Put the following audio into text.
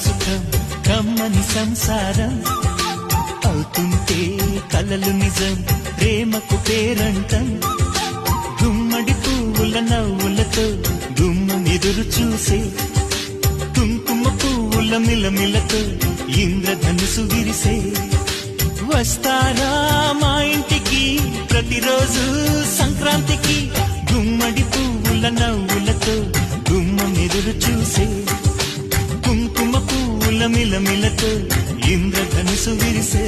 సుఖం కమ్మని సంసారం అవుతుంటే కలలు నిజం ప్రేమకు పేరంటం గుమ్మడి పువ్వుల నవ్వులతో గుమ్మనెదురు చూసే కుంకుమ పువ్వుల మిలమిలతో ఇంద్రధనుసు విరిసే వస్తారా మా ఇంటికి ప్రతిరోజు సంక్రాంతికి గుమ్మడి పువ్వుల నవ్వులతో గుమ్మనెదురు చూసే కుంకుమ పువ్వుల మిలమిలతో ఇంద్రధనుసు విరిసే